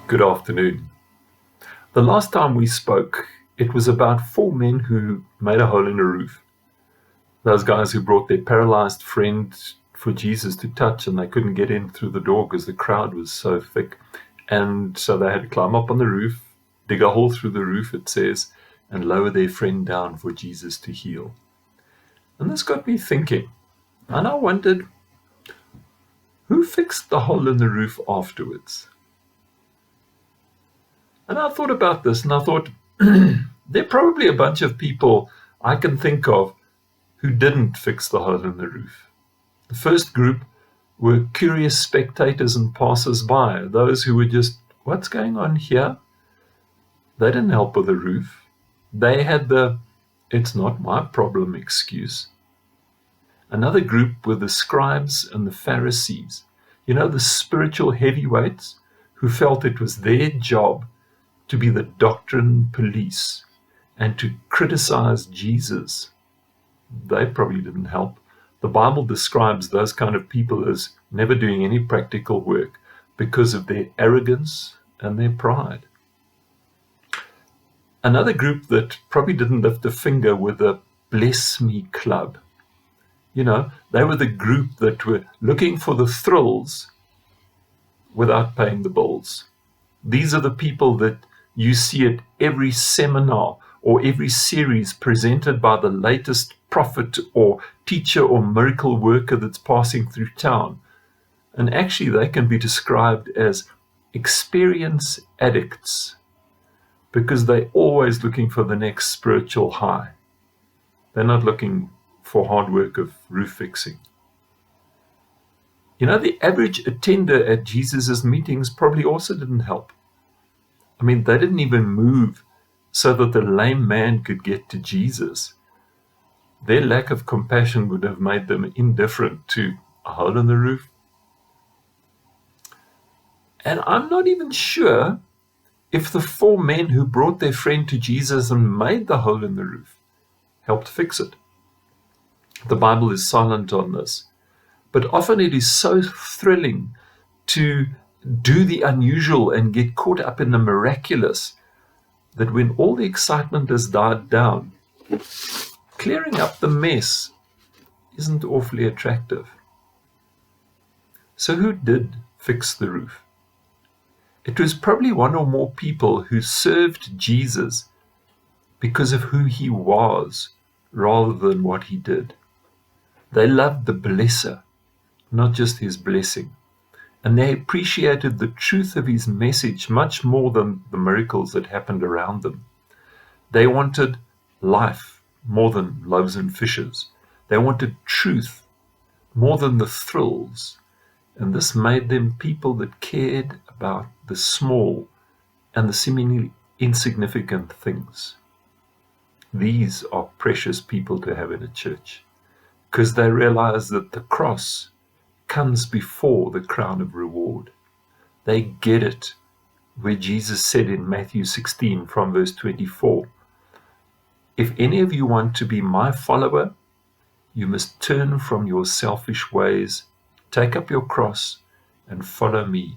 Good afternoon. The last time we spoke, it was about four men who made a hole in a roof. Those guys who brought their paralyzed friend for Jesus to touch, and they couldn't get in through the door because the crowd was so thick. And so they had to climb up on the roof, dig a hole through the roof, it says, and lower their friend down for Jesus to heal. And this got me thinking, and I wondered, who fixed the hole in the roof afterwards? And I thought about this, and I thought, there are probably a bunch of people I can think of who didn't fix the hole in the roof. The first group were curious spectators and passers-by, those who were just, what's going on here? They didn't help with the roof. They had the, it's not my problem excuse. Another group were the scribes and the Pharisees, the spiritual heavyweights who felt it was their job to be the doctrine police and to criticize Jesus. They probably didn't help. The Bible describes those kind of people as never doing any practical work because of their arrogance and their pride. Another group that probably didn't lift a finger were the Bless Me Club. They were the group that were looking for the thrills without paying the bills. These are the people that you see at every seminar or every series presented by the latest prophet or teacher or miracle worker that's passing through town. And actually they can be described as experience addicts because they're always looking for the next spiritual high. They're not looking for hard work of roof fixing. The average attender at Jesus's meetings probably also didn't help. They didn't even move so that the lame man could get to Jesus. Their lack of compassion would have made them indifferent to a hole in the roof. And I'm not even sure if the four men who brought their friend to Jesus and made the hole in the roof helped fix it. The Bible is silent on this. But often it is so thrilling to do the unusual and get caught up in the miraculous that when all the excitement has died down, clearing up the mess isn't awfully attractive. So who did fix the roof? It was probably one or more people who served Jesus because of who he was rather than what he did. They loved the blesser, not just his blessing. And they appreciated the truth of his message much more than the miracles that happened around them. They wanted life more than loaves and fishes. They wanted truth more than the thrills. And this made them people that cared about the small and the seemingly insignificant things. These are precious people to have in a church because they realize that the cross comes before the crown of reward. They get it where Jesus said in Matthew 16 from verse 24, if any of you want to be my follower, you must turn from your selfish ways, take up your cross and follow me.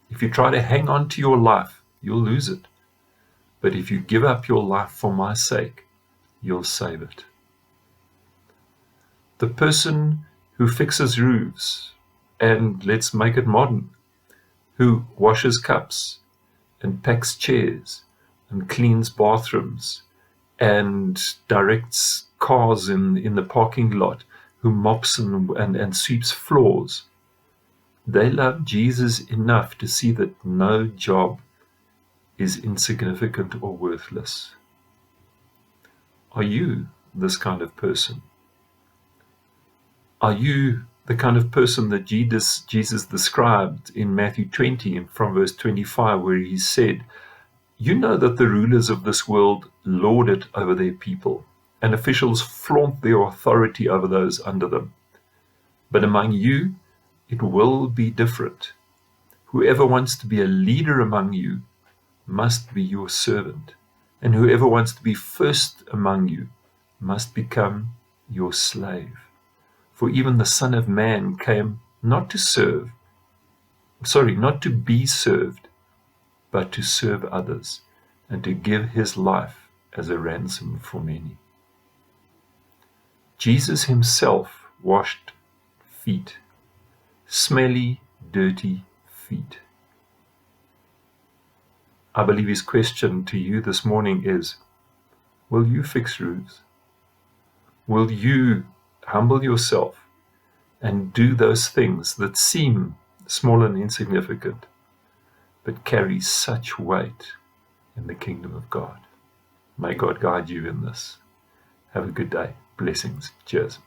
If you try to hang on to your life, you'll lose it. But if you give up your life for my sake, you'll save it. The person who fixes roofs, and let's make it modern, who washes cups and packs chairs and cleans bathrooms and directs cars in the parking lot, who mops and sweeps floors. They love Jesus enough to see that no job is insignificant or worthless. Are you this kind of person? Are you the kind of person that Jesus described in Matthew 20 and from verse 25, where he said, you know that the rulers of this world lord it over their people, and officials flaunt their authority over those under them. But among you, it will be different. Whoever wants to be a leader among you must be your servant, and whoever wants to be first among you must become your slave. For even the Son of Man came not to be served, but to serve others and to give his life as a ransom for many. Jesus himself washed feet, smelly, dirty feet. I believe his question to you this morning is, will you fix roofs? Will you humble yourself and do those things that seem small and insignificant, but carry such weight in the kingdom of God? May God guide you in this. Have a good day. Blessings. Cheers.